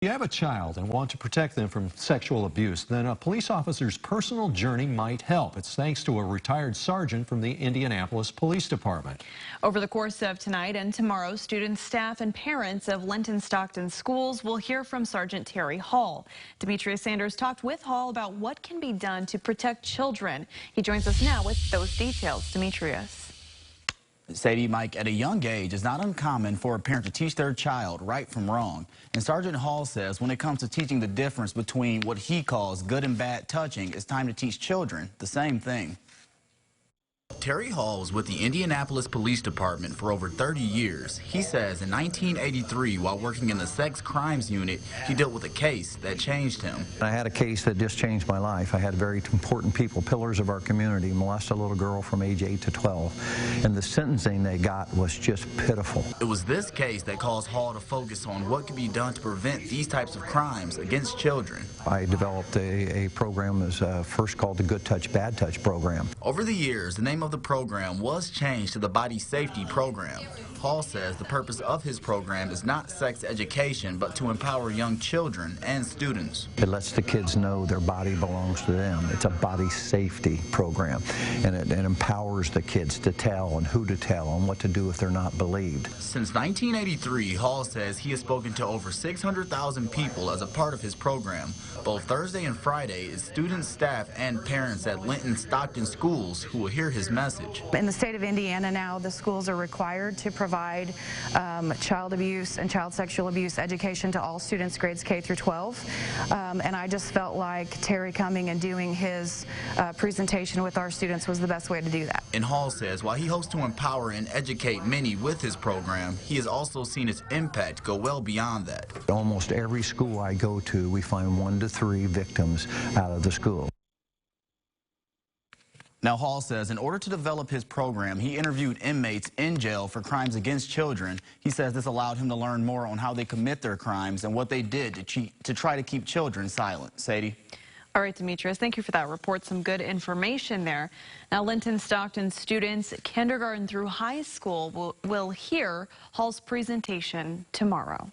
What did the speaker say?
If you have a child and want to protect them from sexual abuse, then a police officer's personal journey might help. It's thanks to a retired sergeant from the Indianapolis Police Department. Over the course of tonight and tomorrow, students, staff, and parents of Linton Stockton schools will hear from Sergeant Terry Hall. Demetrius Sanders talked with Hall about what can be done to protect children. He joins us now with those details. Demetrius. Sadie, Mike, at a young age, it's not uncommon for a parent to teach their child right from wrong. And Sergeant Hall says when it comes to teaching the difference between what he calls good and bad touching, it's time to teach children the same thing. Terry Hall was with the Indianapolis Police Department for over 30 years. He says in 1983, while working in the sex crimes unit, he dealt with a case that changed him. I had a case that just changed my life. I had very important people, pillars of our community, molest a little girl from age 8 to 12. And the sentencing they got was just pitiful. It was this case that caused Hall to focus on what could be done to prevent these types of crimes against children. I developed a program that was first called the Good Touch, Bad Touch program. Over the years, the name of the program was changed to the Body Safety Program. Hall says the purpose of his program is not sex education, but to empower young children and students. It lets the kids know their body belongs to them. It's a body safety program, and it empowers the kids to tell and who to tell and what to do if they're not believed. Since 1983, Hall says he has spoken to over 600,000 people as a part of his program. Both Thursday and Friday is students, staff, and parents at Linton Stockton schools who will hear his message. In the state of Indiana now, the schools are required to provide child abuse and child sexual abuse education to all students grades K through 12. And I just felt like Terry coming and doing his presentation with our students was the best way to do that. And Hall says while he hopes to empower and educate many with his program, he has also seen its impact go well beyond that. Almost every school I go to, we find 1 to 3 victims out of the school. Now, Hall says in order to develop his program, he interviewed inmates in jail for crimes against children. He says this allowed him to learn more on how they commit their crimes and what they did to try to keep children silent. Sadie? All right, Demetrius, thank you for that report. Some good information there. Now, Linton Stockton students, kindergarten through high school, will hear Hall's presentation tomorrow.